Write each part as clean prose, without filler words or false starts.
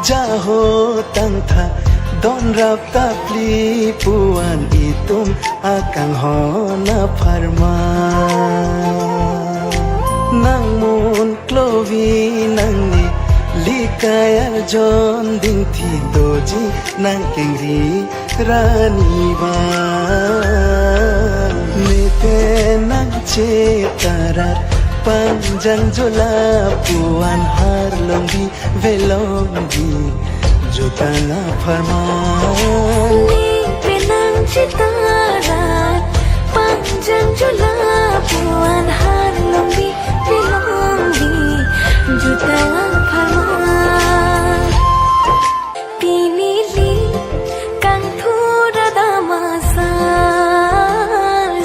Jaho tangtha don rap tapli puan itum akang hona pharma nang mun klovi nang ni likaya jon ding thi doji nang kengri rani ba nete nang che tarar panjang jola puan har lombi velombi jotana farman penang citarat panjang jola puan har lombi velombi jotana farman pinili kang thura damasar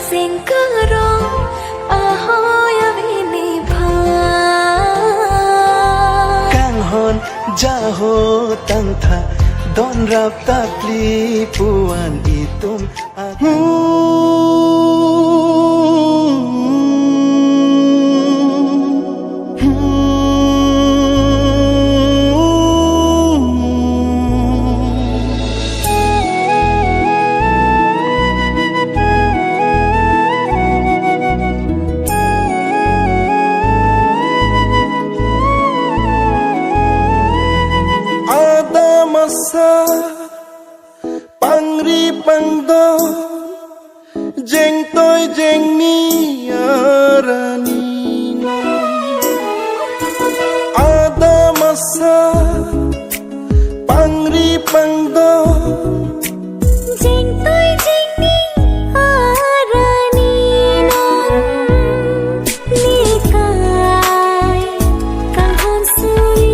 sengkaro Jaho tangtha don rap tapli puan itum pangri pangdo jeng toy jeng ni arani ada masa pangri pangdo jeng toy jeng ni arani nikai kahon sui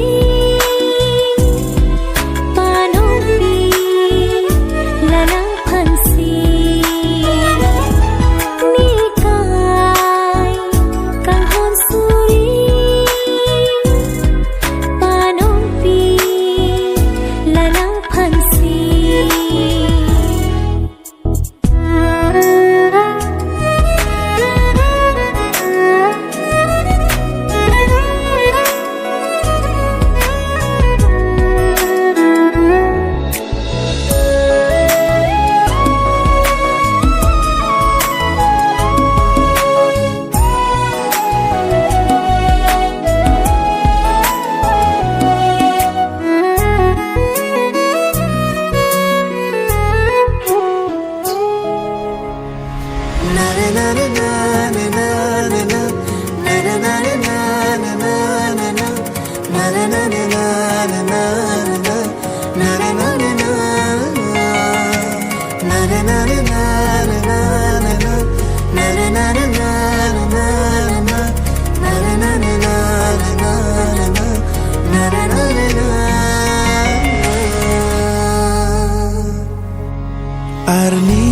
Arni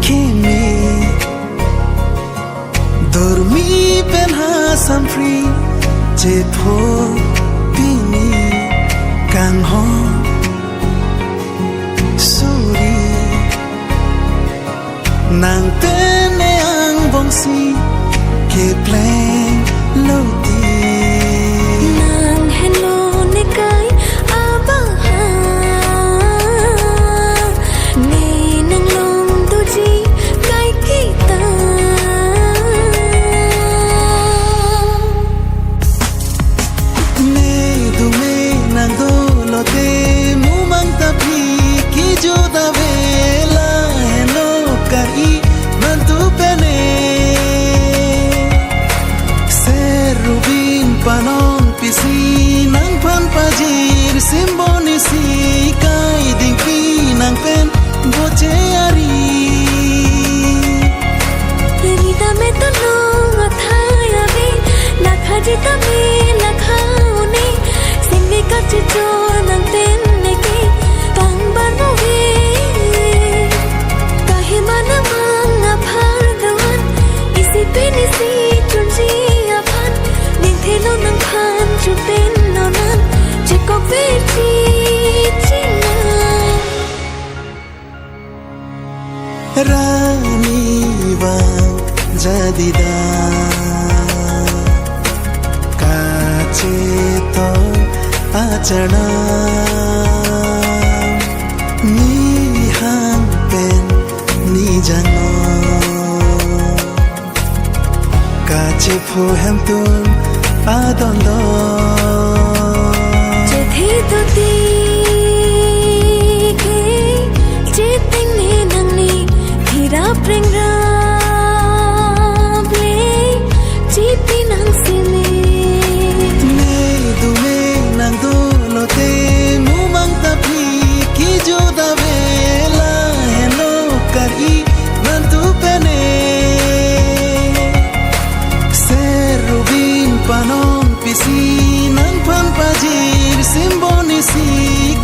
kimi dormi penha samfri jetho pini kang ho suri nang tene ang bongsi ke pleng loti nang hello ne kai tolong athayavi lakha jita me lakhauni singi ka chicho nang ten neki pang banu vi kahi mana manga phar dawan isi peni si chunji aphan ning thelo nang khan chupen nonan chekok ve chi china Rani bang jadida kache to achana ni hang pen ni jano kache phu hem tun adon do je thi to ti ke je ting ne nang ni thira preng ra ble ji pi nang si me me du me nang do lo te mu mang ta phi ki jo da vela hello kari nan tu pene se rubin panon pisi nang pan pajir simboni si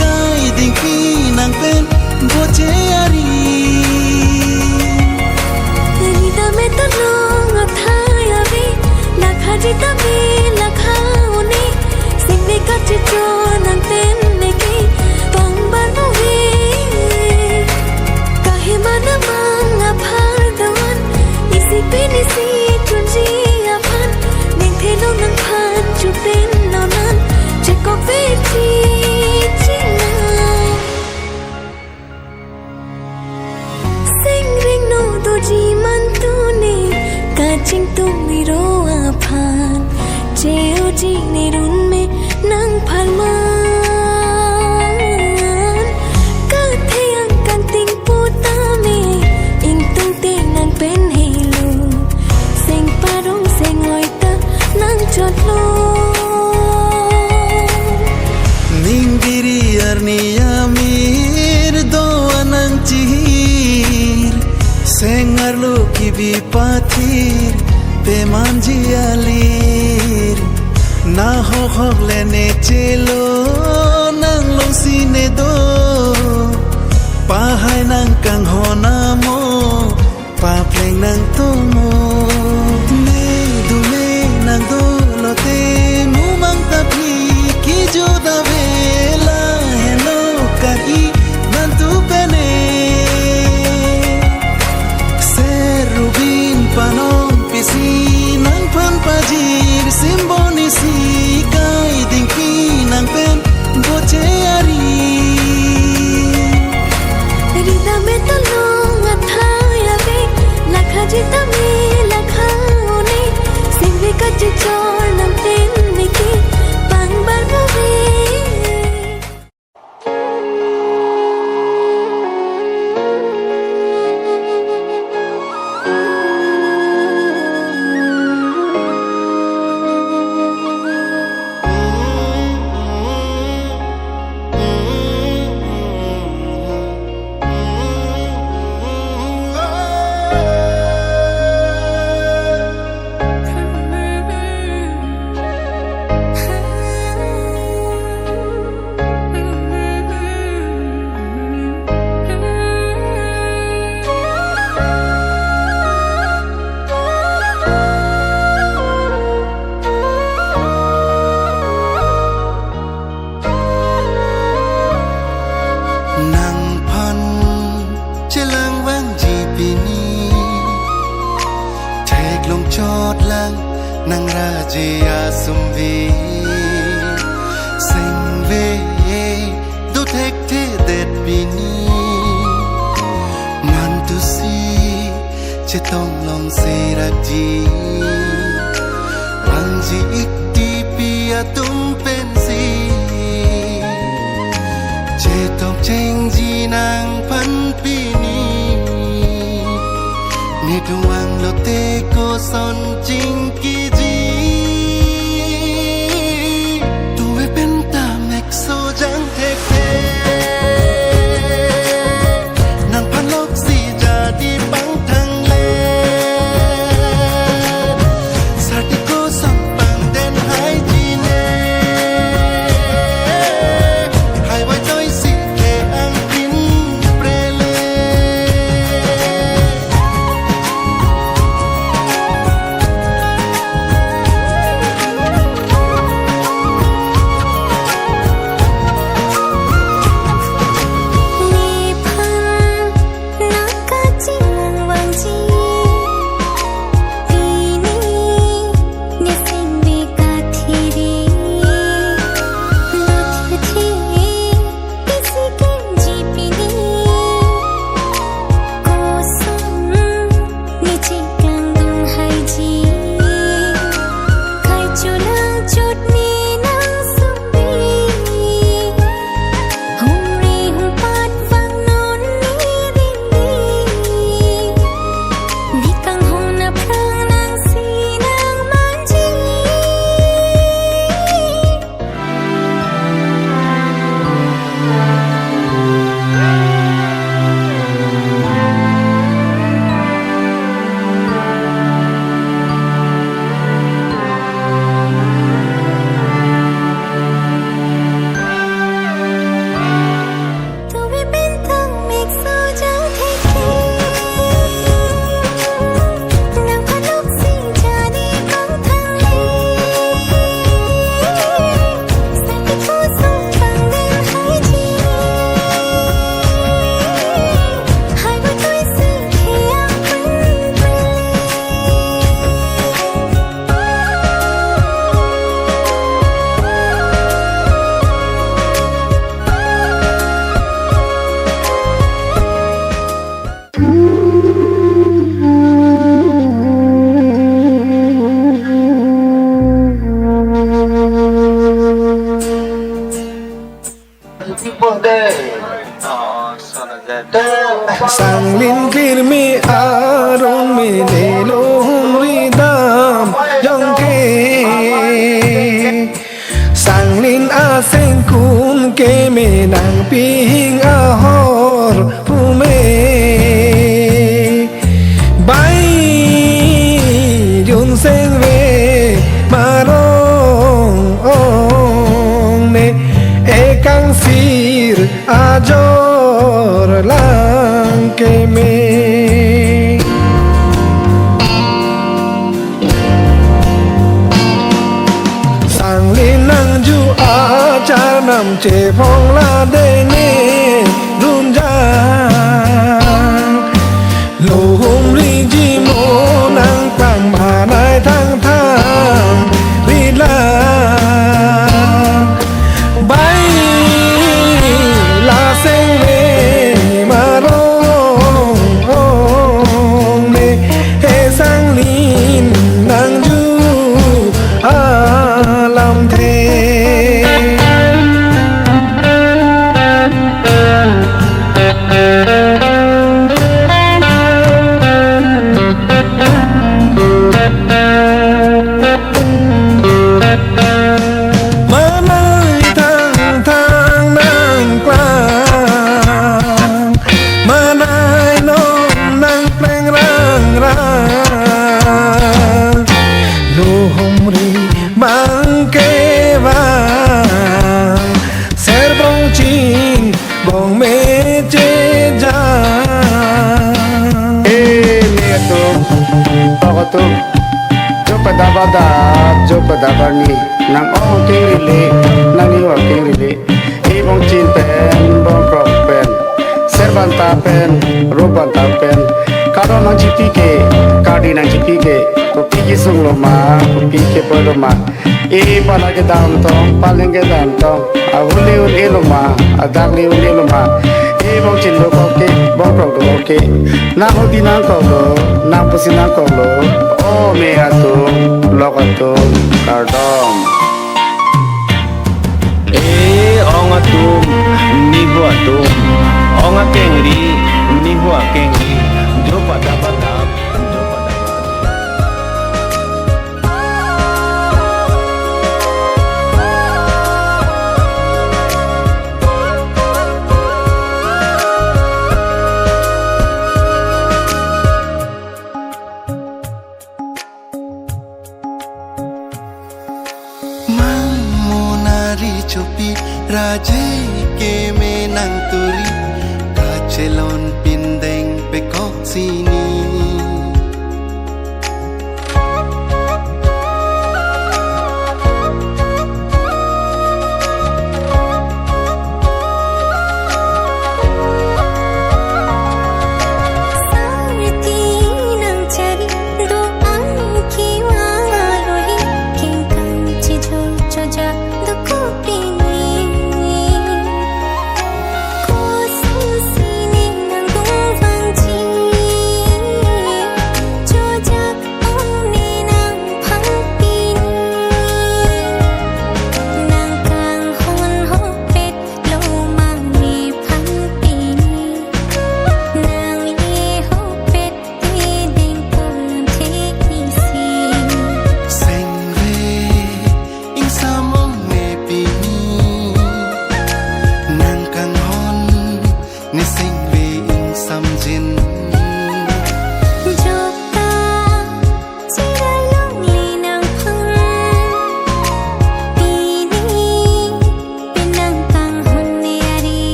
kai ding pi nang pen boche ari Nida me tolong athayavi lakha jita me lakhauni singi ka chicho nang ten neki pang banu vi kahi mana manga phar dawan isi peni si chunji aphan ning thelo nang khan chupen nonan chekok ve chi china Sing ring no do ji man tu ne ka ching tu mi ro aphan che o ji ne run me nang phal man ka theyang kan ting pu ta me ing tung te nang pen helu sing parong sing oi ta nang chot lo Ninggiri arnia mir do anang chihir sengar lo ki bi pathir pe manji alir na ho khog lene chelo nang long sine do pa hai nang kang ho na mo pa pleng nang to mo me du me nang do lo te mu mang ta phi ki jo da vela hello kari nan tu pene se rubin panon pisi nang pan pajir simboni si kai ding pi nang pen boche ari Rida me tolong athayavi lakha jita me lakhauni singi ka chicho nang ten neki pang banu vi nang pan chelang wang ji pini thek long chot lang nang ra je ya sum vi sing ve do thek the det pini man tu si che tong long se ra ji wang ji ik ti pi a tum pen si che tong cheng ji nang pan pi ni ni tu wang lo te ko son jing ki ji tu ve pen ta mek so jang thek the nang pan lok si ja di bang thang le kir mi arun mi le lung ri dam yong ke sang lin a sen kun ke me nang ping a hor pu me bai yun sen ve marong ong ne e kang sir a jor lang ke me sang lin nang ju a cha nam che phong la de ne run jang lo hung ri ji mo nang pang ma nai thang thang ri la bai la sen ve ma rong ne he sang lin nang ju a lam the mang ke vang ser bong chin bong me che ja le to pagato jo padabani nang ong ke rile nang ni wa ke rile e bong chin pen bong krop pen ser ban ta pen ro ban ta pen karo nang chipi ke kadi nang chipi ke to pi sung lo ma pi ke po lo ma e pala ke dam tong paling ke dam tong a huli uli lo ma a dak li uli lo ma e bong chin lo ko ke bong krop lo ke na ho di na ko lo na pu si na ko lo o me atu lo ka to kardom e ong atum ni bu atum ong akengri ni bu akengri jo pada chopi raje ke me nang turi ka chelon pindeng pe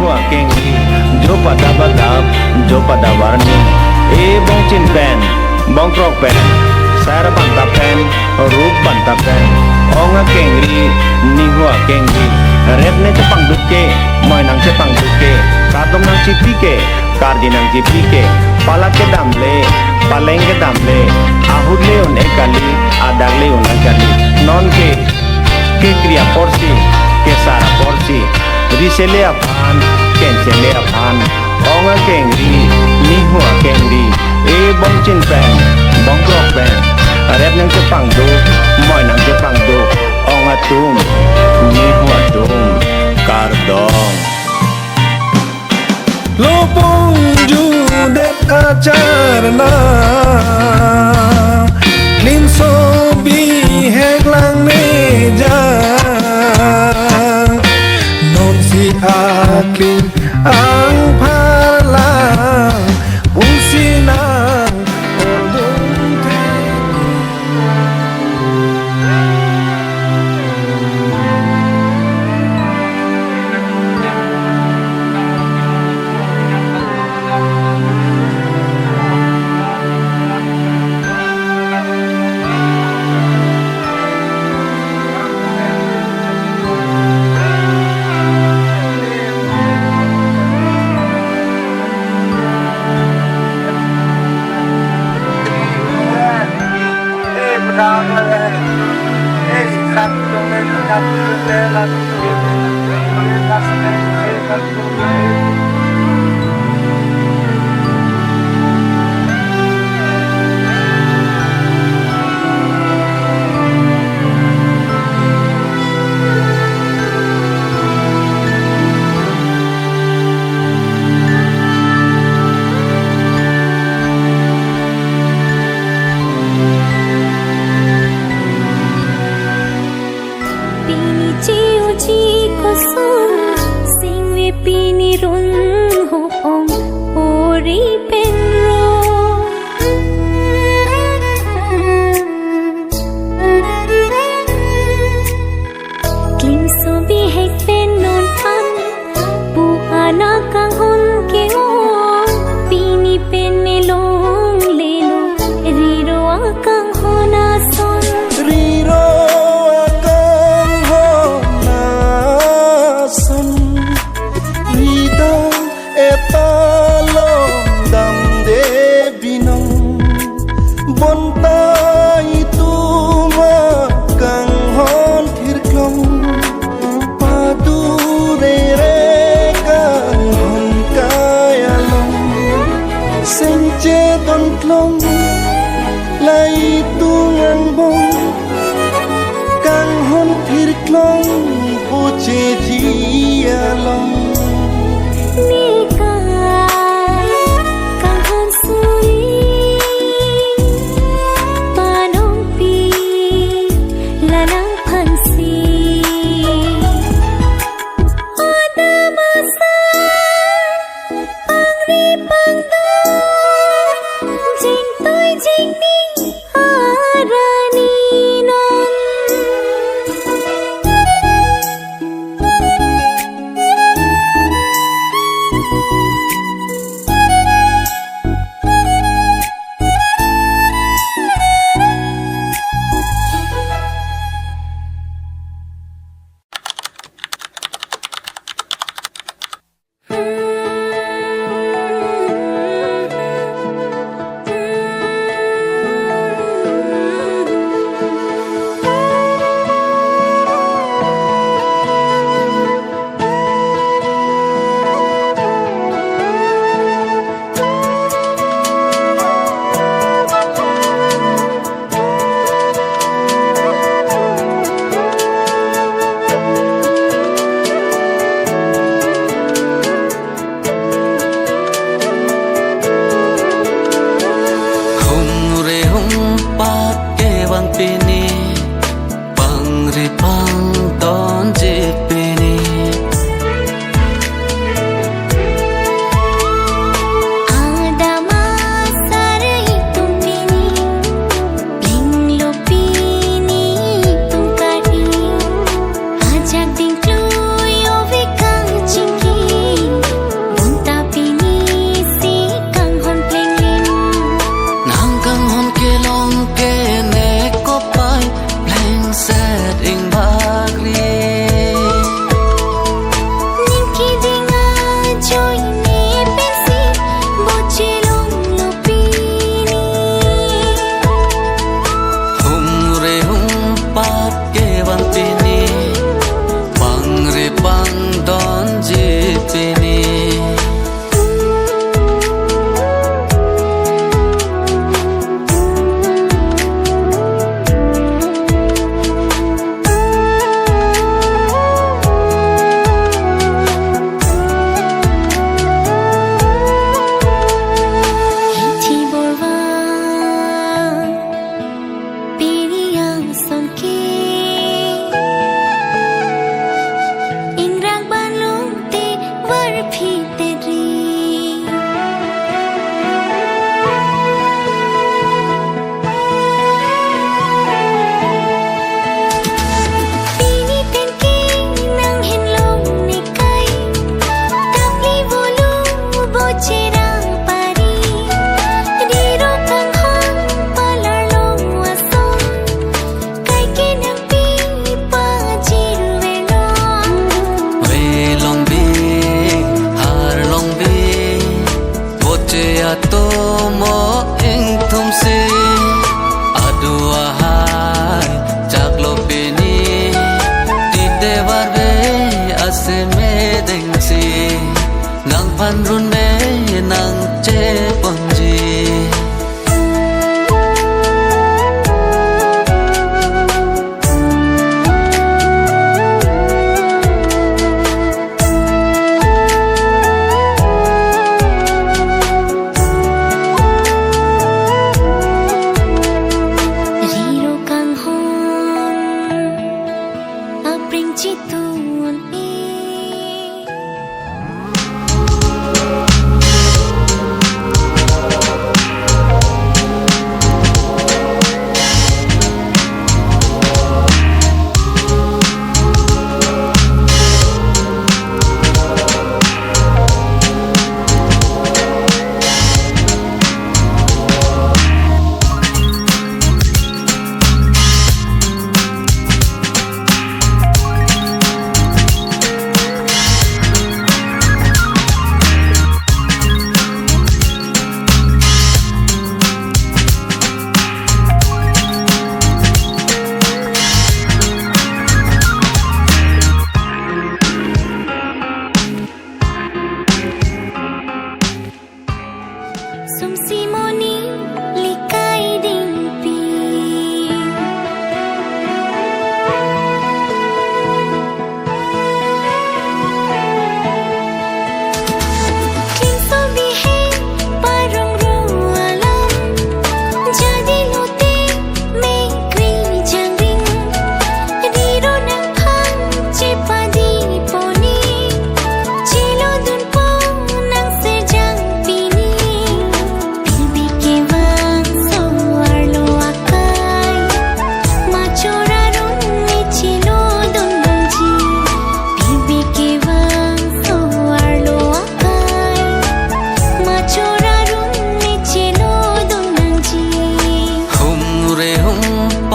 hua keng ri jo pada badap jo pada warni e bong chin pen bong krok pen sar banta pen rup banta pen onga keng ri ni hua keng ri red ne chapang dukke moi nang chapang dukke kadom nang chipike kardi nang chipike pala ke damle paleng ke damle ahud le un ekali adag le un ekali non ke kriya porsi ke sara porsi risele aphan kensele aphan onga kengri ni hua kengri e bong chin pen bong krok pen rep nang chepang do moi nang chepang do onga tum ni hua tum kardong Lopong judet acarna Lin sobi heklang meja Non si aklin ang palang Usinang ordong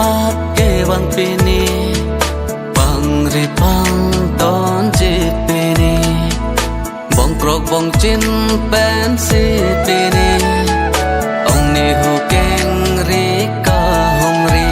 pap ke wang pini pang ri pang don je pini bong krok bong chin pen si pini ong ni hu keng ri ka hong ri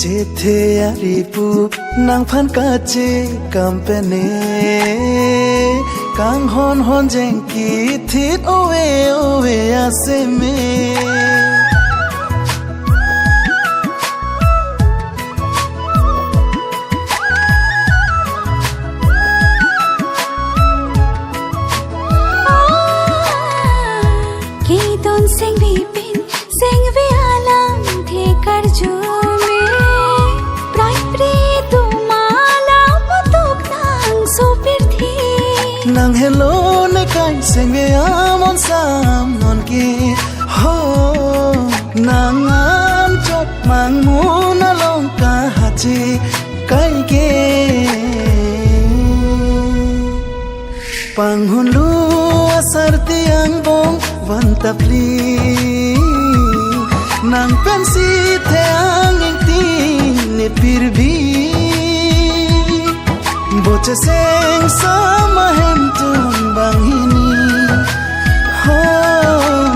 Cethe aripu nang phan ka che kampene kang hon hon jeng ki thit owe owe ase me ki don sing vi pin sing vi alam the kar jo nang hello ne kai senge amon sam non ki ho nang an chot mang mu na long ka hachi kai ke pang hun lu asar tiang bong van tapli nang pensi the ang ing tin ne pir bi boche seng sama hem tun bang hini ho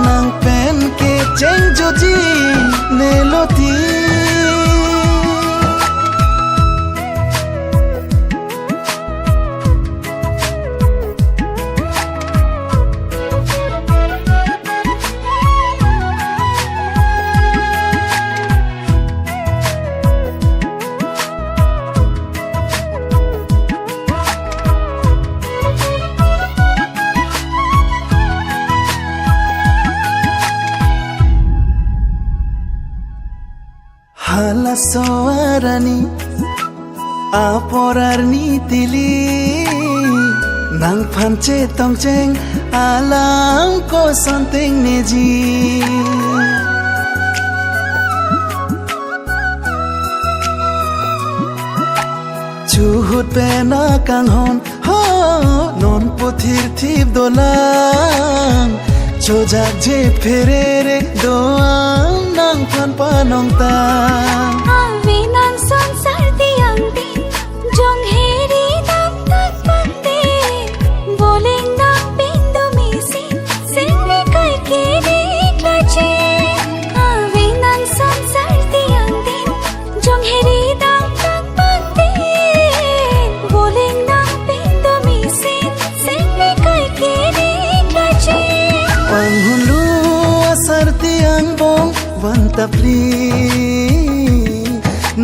nang pen ke cheng joji ne loti hala soarani aporarni tili nang phanche tongcheng alam ko santeng neji chuhut pena kang hon ho non pothir thip dolang chojak je pherere doang nang phan panong ta avinan sansar tiang din jong heri nam tak pande boling nang bindu misin sene kai ke niklache avinan sansar tiang din jong heri nam tak pande boling nang bindu misin sene kai ke niklache panghulu asar tiang bong van tapli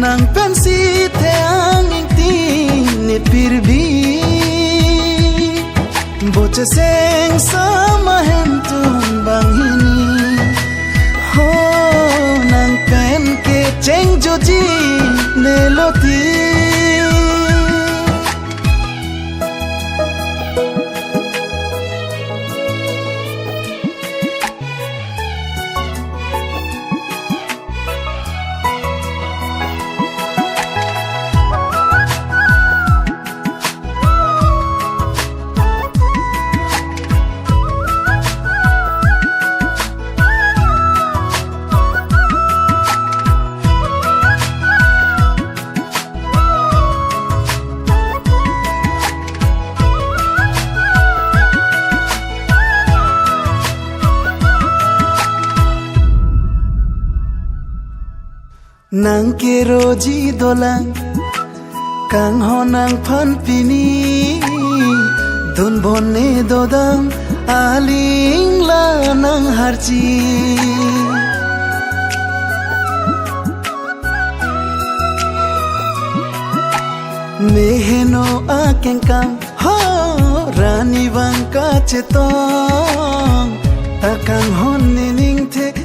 nang pensi the ang ing tin ne pir bi boche seng sama hem tun bang hini ho nang pen ke cheng joji ne loti nang keroji dolang kang honang phan pini don bonne dodang aling la nang harji meheno akeng kam ho rani bang ka chetong takang hon ning the